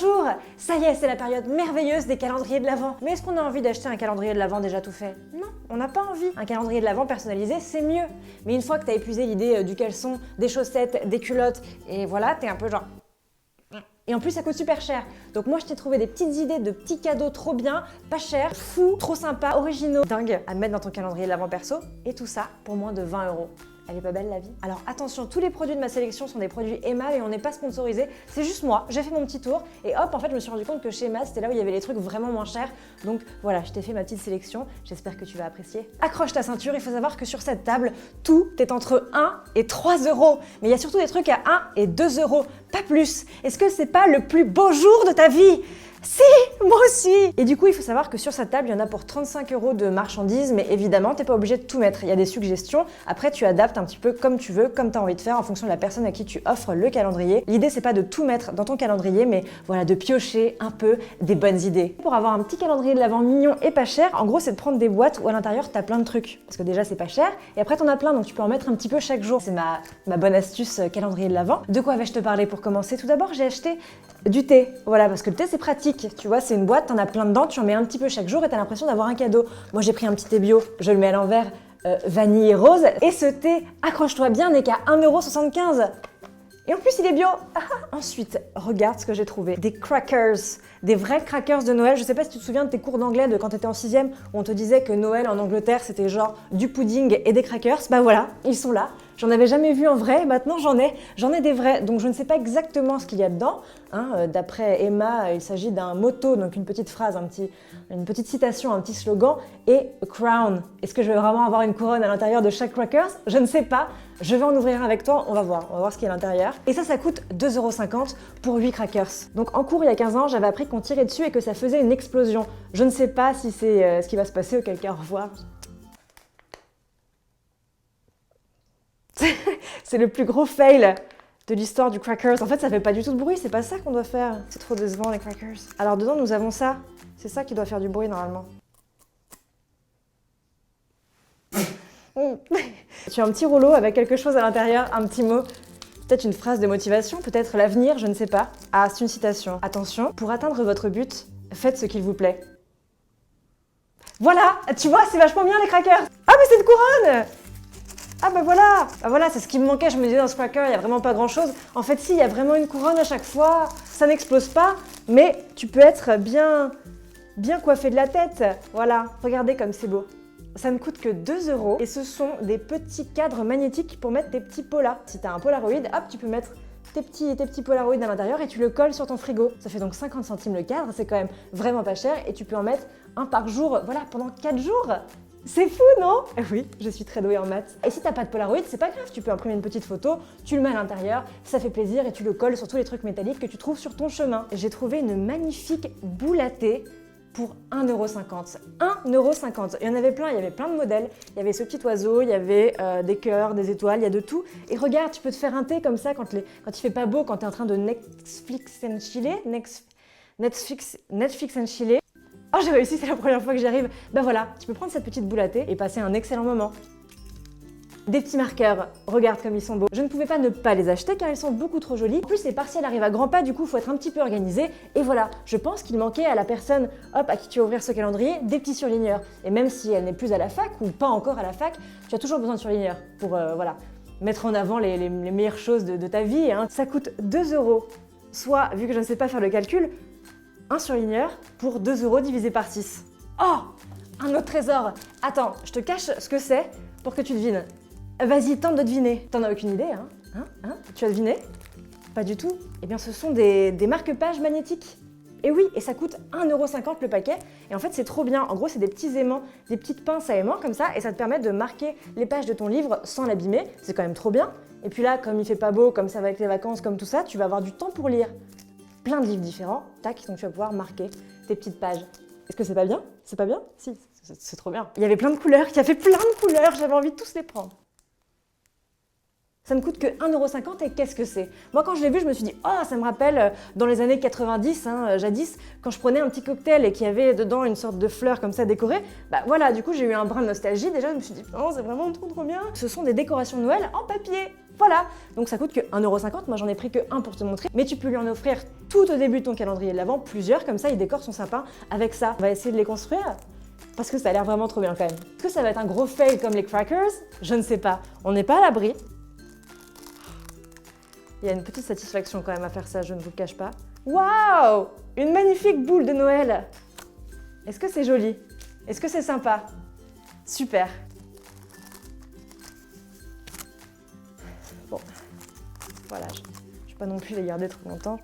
Bonjour! Ça y est, c'est la période merveilleuse des calendriers de l'Avent. Mais est-ce qu'on a envie d'acheter un calendrier de l'Avent déjà tout fait? Non, on n'a pas envie. Un calendrier de l'Avent personnalisé, c'est mieux. Mais une fois que t'as épuisé l'idée du caleçon, des chaussettes, des culottes, et voilà, t'es un peu genre... Et en plus, ça coûte super cher. Donc moi, je t'ai trouvé des petites idées de petits cadeaux trop bien, pas chers, fous, trop sympas, originaux, dingues à mettre dans ton calendrier de l'Avent perso. Et tout ça pour moins de 20 €. Elle est pas belle la vie? Alors attention, tous les produits de ma sélection sont des produits Emma et on n'est pas sponsorisé. C'est juste moi, j'ai fait mon petit tour et hop, en fait, je me suis rendu compte que chez Emma, c'était là où il y avait les trucs vraiment moins chers. Donc voilà, je t'ai fait ma petite sélection. J'espère que tu vas apprécier. Accroche ta ceinture, il faut savoir que sur cette table, tout est entre 1 et 3 €. Mais il y a surtout des trucs à 1 et 2 €, pas plus. Est-ce que c'est pas le plus beau jour de ta vie? Si, moi aussi! Et du coup, il faut savoir que sur cette table, il y en a pour 35 € de marchandises, mais évidemment, t'es pas obligé de tout mettre. Il y a des suggestions. Après, tu adaptes un petit peu comme tu veux, comme tu as envie de faire en fonction de la personne à qui tu offres le calendrier. L'idée, c'est pas de tout mettre dans ton calendrier, mais voilà, de piocher un peu des bonnes idées. Pour avoir un petit calendrier de l'Avent mignon et pas cher, en gros, c'est de prendre des boîtes où à l'intérieur, t'as plein de trucs. Parce que déjà, c'est pas cher, et après, t'en as plein, donc tu peux en mettre un petit peu chaque jour. C'est ma bonne astuce calendrier de l'Avent. De quoi vais-je te parler pour commencer? Tout d'abord, j'ai acheté du thé. Voilà, parce que le thé, c'est pratique. Tu vois, c'est une boîte, t'en as plein dedans, tu en mets un petit peu chaque jour et t'as l'impression d'avoir un cadeau. Moi, j'ai pris un petit thé bio, je le mets à l'envers, vanille et rose. Et ce thé, accroche-toi bien, n'est qu'à 1,75 €. Et en plus, il est bio. Ensuite, regarde ce que j'ai trouvé. Des crackers, des vrais crackers de Noël. Je sais pas si tu te souviens de tes cours d'anglais de quand tu étais en 6e, où on te disait que Noël en Angleterre, c'était genre du pudding et des crackers. Bah voilà, ils sont là. J'en avais jamais vu en vrai, maintenant j'en ai des vrais. Donc je ne sais pas exactement ce qu'il y a dedans. D'après Emma, il s'agit d'un motto, donc une petite phrase, une petite citation, un petit slogan, et a crown. Est-ce que je vais vraiment avoir une couronne à l'intérieur de chaque crackers? Je ne sais pas. Je vais en ouvrir un avec toi, on va voir ce qu'il y a à l'intérieur. Et ça coûte 2,50 € pour 8 crackers. Donc en cours, il y a 15 ans, j'avais appris qu'on tirait dessus et que ça faisait une explosion. Je ne sais pas si c'est ce qui va se passer, auquel cas au revoir. C'est le plus gros fail de l'histoire du crackers. En fait, ça fait pas du tout de bruit, c'est pas ça qu'on doit faire. C'est trop décevant les crackers. Alors dedans, nous avons ça. C'est ça qui doit faire du bruit normalement. Tu as un petit rouleau avec quelque chose à l'intérieur, un petit mot. Peut-être une phrase de motivation, peut-être l'avenir, je ne sais pas. Ah, c'est une citation. Attention, pour atteindre votre but, faites ce qu'il vous plaît. Voilà, tu vois, c'est vachement bien les crackers. Ah, mais c'est une couronne! Ah bah voilà! Bah voilà, c'est ce qui me manquait, je me disais dans ce cracker, il n'y a vraiment pas grand chose. En fait si, il y a vraiment une couronne à chaque fois, ça n'explose pas, mais tu peux être bien coiffé de la tête. Voilà, regardez comme c'est beau. Ça ne coûte que 2 € et ce sont des petits cadres magnétiques pour mettre tes petits polas. Si tu as un Polaroid, hop, tu peux mettre tes petits Polaroids à l'intérieur et tu le colles sur ton frigo. Ça fait donc 50 centimes le cadre, c'est quand même vraiment pas cher et tu peux en mettre un par jour, voilà, pendant 4 jours. C'est fou, non? Oui, je suis très douée en maths. Et si t'as pas de Polaroid, c'est pas grave, tu peux imprimer une petite photo, tu le mets à l'intérieur, ça fait plaisir et tu le colles sur tous les trucs métalliques que tu trouves sur ton chemin. J'ai trouvé une magnifique boule à thé pour 1,50 €. 1,50 €. Il y en avait plein, il y avait plein de modèles. Il y avait ce petit oiseau, il y avait des cœurs, des étoiles, il y a de tout. Et regarde, tu peux te faire un thé comme ça quand il fait pas beau, quand t'es en train de Netflix and chiller. Netflix and chiller. Oh, j'ai réussi, c'est la première fois que j'y arrive. Ben voilà, tu peux prendre cette petite boule à thé et passer un excellent moment. Des petits marqueurs, regarde comme ils sont beaux. Je ne pouvais pas ne pas les acheter car ils sont beaucoup trop jolis. En plus, les partiels arrivent à grands pas, du coup, il faut être un petit peu organisé. Et voilà, je pense qu'il manquait à la personne à qui tu vas ouvrir ce calendrier des petits surligneurs. Et même si elle n'est plus à la fac ou pas encore à la fac, tu as toujours besoin de surligneurs pour voilà, mettre en avant les meilleures choses de ta vie. Ça coûte 2 €. Soit, vu que je ne sais pas faire le calcul, un surligneur pour 2 € divisé par 6. Oh! Un autre trésor! Attends, je te cache ce que c'est pour que tu devines. Vas-y, tente de deviner. T'en as aucune idée, hein? Tu as deviné? Pas du tout. Eh bien, ce sont des marque-pages magnétiques. Et oui, et ça coûte 1,50 € le paquet. Et en fait, c'est trop bien. En gros, c'est des petits aimants, des petites pinces à aimants comme ça, et ça te permet de marquer les pages de ton livre sans l'abîmer. C'est quand même trop bien. Et puis là, comme il fait pas beau, comme ça va avec les vacances, comme tout ça, tu vas avoir du temps pour lire. Plein de livres différents, tac, donc tu vas pouvoir marquer tes petites pages. Est-ce que c'est pas bien? C'est pas bien? Si, c'est trop bien. Il y avait plein de couleurs, il y avait plein de couleurs, j'avais envie de tous les prendre. Ça ne coûte que 1,50 € et qu'est-ce que c'est? Moi, quand je l'ai vu, je me suis dit « Oh, ça me rappelle dans les années 90, jadis, quand je prenais un petit cocktail et qu'il y avait dedans une sorte de fleur comme ça décorée. » Bah voilà, du coup, j'ai eu un brin de nostalgie. Déjà, je me suis dit « Oh, c'est vraiment trop bien !» Ce sont des décorations de Noël en papier. Voilà, donc ça coûte que 1,50€, moi j'en ai pris que un pour te montrer, mais tu peux lui en offrir tout au début de ton calendrier de l'Avent, plusieurs, comme ça il décore son sapin avec ça. On va essayer de les construire parce que ça a l'air vraiment trop bien quand même. Est-ce que ça va être un gros fail comme les crackers? Je ne sais pas, on n'est pas à l'abri. Il y a une petite satisfaction quand même à faire ça, je ne vous le cache pas. Waouh! Une magnifique boule de Noël! Est-ce que c'est joli? Est-ce que c'est sympa? Super! Bon, voilà, je ne vais pas non plus les garder trop longtemps.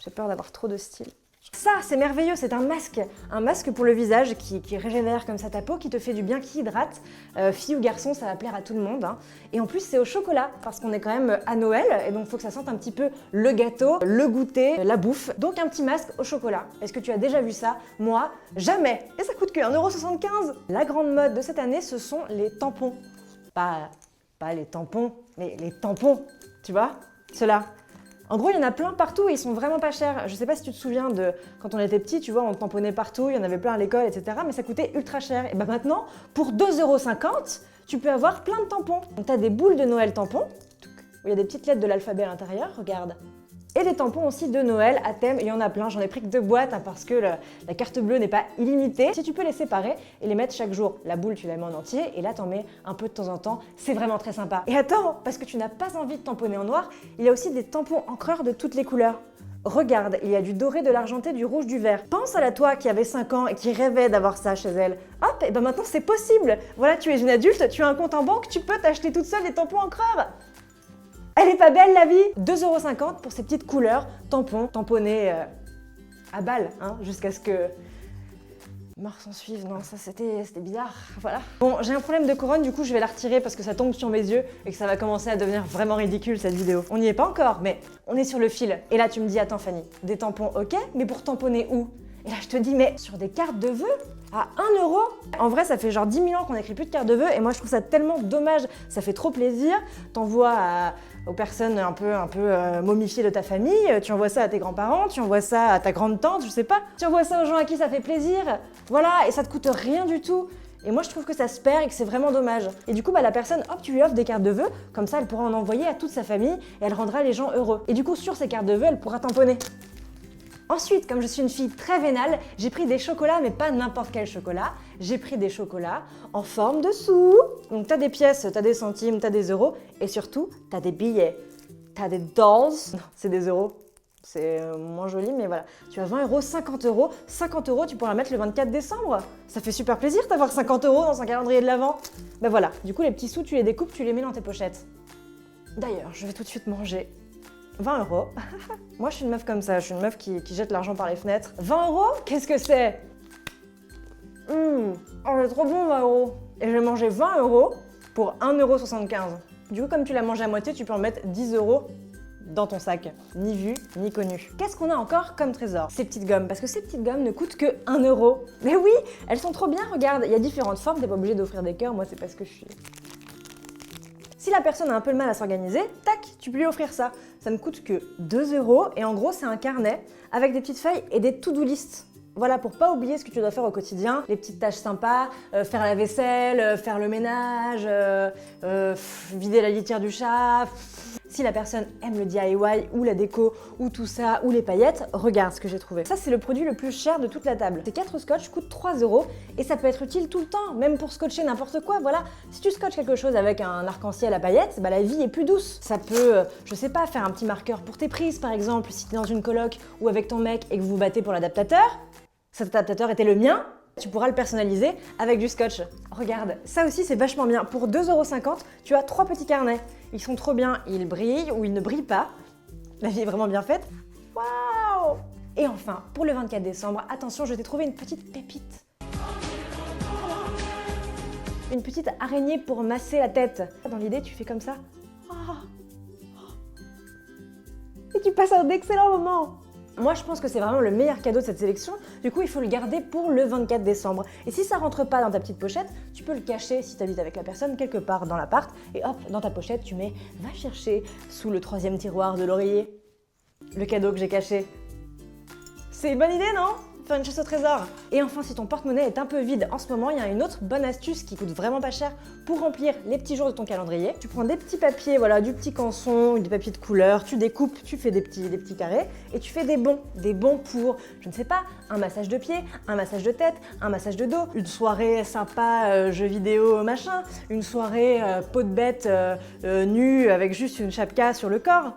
J'ai peur d'avoir trop de style. Ça, c'est merveilleux, c'est un masque pour le visage qui régénère comme ça ta peau, qui te fait du bien, qui hydrate. Fille ou garçon, ça va plaire à tout le monde. Hein. Et en plus, c'est au chocolat, parce qu'on est quand même à Noël, et donc il faut que ça sente un petit peu le gâteau, le goûter, la bouffe. Donc un petit masque au chocolat. Est-ce que tu as déjà vu ça? Moi, jamais. Et ça coûte que 1,75€. La grande mode de cette année, ce sont les tampons. Pas les tampons, mais les tampons, tu vois? Ceux-là. En gros, il y en a plein partout et ils sont vraiment pas chers. Je sais pas si tu te souviens de quand on était petit, tu vois, on tamponnait partout, il y en avait plein à l'école, etc. Mais ça coûtait ultra cher. Et ben maintenant, pour 2,50€, tu peux avoir plein de tampons. Donc t'as des boules de Noël tampons, où il y a des petites lettres de l'alphabet à l'intérieur, regarde. Et des tampons aussi de Noël à thème, il y en a plein, j'en ai pris que 2 boîtes hein, parce que la carte bleue n'est pas illimitée. Si tu peux les séparer et les mettre chaque jour, la boule tu la mets en entier et là t'en mets un peu de temps en temps, c'est vraiment très sympa. Et attends, parce que tu n'as pas envie de tamponner en noir, il y a aussi des tampons encreurs de toutes les couleurs. Regarde, il y a du doré, de l'argenté, du rouge, du vert. Pense à la toi qui avait 5 ans et qui rêvait d'avoir ça chez elle. Hop, et ben maintenant c'est possible. Voilà, tu es une adulte, tu as un compte en banque, tu peux t'acheter toute seule des tampons encreurs. Elle est pas belle la vie? 2,50€ pour ces petites couleurs, tampons, tamponnés à balle, hein, jusqu'à ce que mort s'en suive. Non, ça c'était bizarre, voilà. Bon, j'ai un problème de couronne, du coup je vais la retirer parce que ça tombe sur mes yeux et que ça va commencer à devenir vraiment ridicule cette vidéo. On n'y est pas encore, mais on est sur le fil. Et là tu me dis, attends Fanny, des tampons ok, mais pour tamponner où? Et là je te dis, mais sur des cartes de vœux à 1€. En vrai, ça fait genre 10 000 ans qu'on n'écrit plus de cartes de vœux et moi je trouve ça tellement dommage, ça fait trop plaisir. T'envoies aux personnes un peu momifiées de ta famille, tu envoies ça à tes grands-parents, tu envoies ça à ta grande-tante, je sais pas. Tu envoies ça aux gens à qui ça fait plaisir, voilà, et ça te coûte rien du tout. Et moi je trouve que ça se perd et que c'est vraiment dommage. Et du coup, la personne, hop, tu lui offres des cartes de vœux, comme ça elle pourra en envoyer à toute sa famille et elle rendra les gens heureux. Et du coup, sur ces cartes de vœux, elle pourra tamponner. Ensuite, comme je suis une fille très vénale, j'ai pris des chocolats, mais pas n'importe quel chocolat. J'ai pris des chocolats en forme de sous. Donc t'as des pièces, t'as des centimes, t'as des euros, et surtout, t'as des billets. T'as des dolls, non, c'est des euros. C'est moins joli, mais voilà. Tu as 20€, 50€. 50€, tu pourras mettre le 24 décembre. Ça fait super plaisir d'avoir 50€ dans un calendrier de l'Avent. Ben voilà, du coup, les petits sous, tu les découpes, tu les mets dans tes pochettes. D'ailleurs, je vais tout de suite manger 20€. Moi, je suis une meuf comme ça, je suis une meuf qui jette l'argent par les fenêtres. 20€? Qu'est-ce que c'est? Oh, c'est trop bon 20€. Et je vais manger 20€ pour 1,75€. Du coup, comme tu l'as mangé à moitié, tu peux en mettre 10€ dans ton sac. Ni vu, ni connu. Qu'est-ce qu'on a encore comme trésor? Ces petites gommes, parce que ces petites gommes ne coûtent que 1€. Mais oui, elles sont trop bien, regarde. Il y a différentes formes, t'es pas obligé d'offrir des cœurs, moi c'est parce que je suis... Si la personne a un peu de mal à s'organiser, tac, tu peux lui offrir ça. Ça ne coûte que 2€ et en gros, c'est un carnet avec des petites feuilles et des to-do list. Voilà, pour pas oublier ce que tu dois faire au quotidien, les petites tâches sympas, faire la vaisselle, faire le ménage, vider la litière du chat. Si la personne aime le DIY ou la déco ou tout ça ou les paillettes, regarde ce que j'ai trouvé. Ça, c'est le produit le plus cher de toute la table. Ces 4 scotch coûtent 3€ et ça peut être utile tout le temps, même pour scotcher n'importe quoi, voilà. Si tu scotches quelque chose avec un arc-en-ciel à paillettes, la vie est plus douce. Ça peut, je sais pas, faire un petit marqueur pour tes prises, par exemple, si t'es dans une coloc ou avec ton mec et que vous vous battez pour l'adaptateur. Cet adaptateur était le mien, tu pourras le personnaliser avec du scotch. Regarde, ça aussi c'est vachement bien. Pour 2,50€, tu as 3 petits carnets. Ils sont trop bien, ils brillent ou ils ne brillent pas. La vie est vraiment bien faite. Waouh! Et enfin, pour le 24 décembre, attention, je t'ai trouvé une petite pépite. Une petite araignée pour masser la tête. Dans l'idée, tu fais comme ça. Et tu passes un excellent moment. Moi, je pense que c'est vraiment le meilleur cadeau de cette sélection. Du coup, il faut le garder pour le 24 décembre. Et si ça rentre pas dans ta petite pochette, tu peux le cacher si tu habites avec la personne quelque part dans l'appart. Et hop, dans ta pochette, tu mets « Va chercher sous le 3e tiroir de l'oreiller le cadeau que j'ai caché ». C'est une bonne idée, non? faire une chasse au trésor. Et enfin, si ton porte-monnaie est un peu vide en ce moment, il y a une autre bonne astuce qui coûte vraiment pas cher pour remplir les petits jours de ton calendrier. Tu prends des petits papiers, voilà, du petit canson, des papiers de couleur, tu découpes, tu fais des petits carrés et tu fais des bons. Des bons pour, je ne sais pas, un massage de pied, un massage de tête, un massage de dos, une soirée sympa, jeux vidéo, machin, une soirée peau de bête nue avec juste une chapka sur le corps.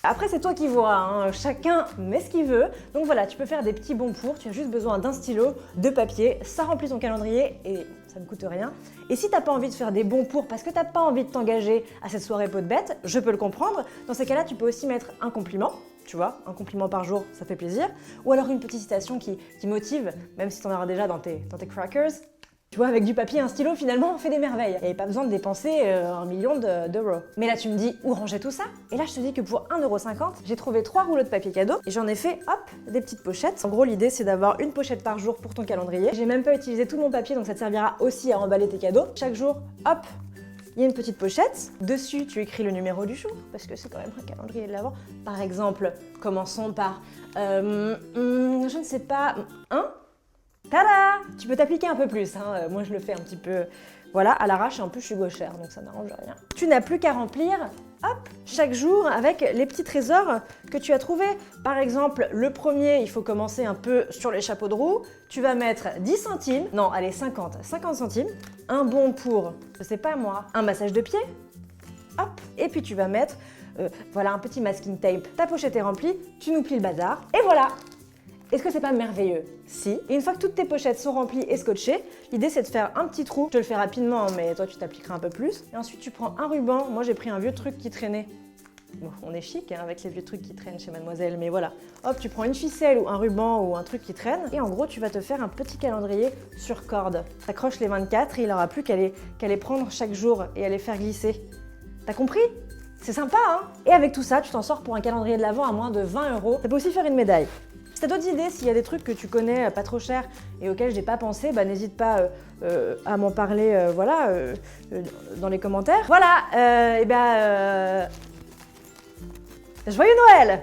Après, c'est toi qui vois, hein. Chacun met ce qu'il veut. Donc voilà, tu peux faire des petits bons pour, tu as juste besoin d'un stylo, de papier, ça remplit ton calendrier et ça ne coûte rien. Et si t'as pas envie de faire des bons pour parce que t'as pas envie de t'engager à cette soirée peau de bête, je peux le comprendre. Dans ces cas-là, tu peux aussi mettre un compliment, tu vois, un compliment par jour, ça fait plaisir. Ou alors une petite citation qui motive, même si t'en auras déjà dans tes crackers. Tu vois, avec du papier et un stylo, finalement, on fait des merveilles. Il n'y avait pas besoin de dépenser 1 million d'euros. Mais là, tu me dis, où ranger tout ça? Et là, je te dis que pour 1,50 €, j'ai trouvé 3 rouleaux de papier cadeau et j'en ai fait, hop, des petites pochettes. En gros, l'idée, c'est d'avoir une pochette par jour pour ton calendrier. J'ai même pas utilisé tout mon papier, donc ça te servira aussi à emballer tes cadeaux. Chaque jour, hop, il y a une petite pochette. Dessus, tu écris le numéro du jour, parce que c'est quand même un calendrier de l'Avent. Par exemple, commençons par, je ne sais pas, 1. Tada! Tu peux t'appliquer un peu plus, hein. Moi je le fais un petit peu, voilà, à l'arrache et en plus je suis gauchère, donc ça n'arrange rien. Tu n'as plus qu'à remplir, hop, chaque jour avec les petits trésors que tu as trouvés. Par exemple, le premier, il faut commencer un peu sur les chapeaux de roue. Tu vas mettre 10 centimes, non, allez, 50 centimes. Un bon pour, je sais pas moi, un massage de pied, hop, et puis tu vas mettre, voilà, un petit masking tape. Ta pochette est remplie, tu nous plies le bazar, et voilà! Est-ce que c'est pas merveilleux? Si. Et une fois que toutes tes pochettes sont remplies et scotchées, l'idée c'est de faire un petit trou. Je te le fais rapidement, mais toi tu t'appliqueras un peu plus. Et ensuite tu prends un ruban. Moi j'ai pris un vieux truc qui traînait. Bon, on est chic hein, avec les vieux trucs qui traînent chez Mademoiselle, mais voilà. Hop, tu prends une ficelle ou un ruban ou un truc qui traîne. Et en gros, tu vas te faire un petit calendrier sur corde. T'accroches les 24 et il n'aura plus qu'à les prendre chaque jour et à les faire glisser. T'as compris? C'est sympa, hein? Et avec tout ça, tu t'en sors pour un calendrier de l'Avent à moins de 20 €. Ça peut aussi faire une médaille. Si t'as d'autres idées, s'il y a des trucs que tu connais pas trop cher et auxquels j'ai pas pensé, bah n'hésite pas à m'en parler voilà, dans les commentaires. Voilà, Joyeux Noël!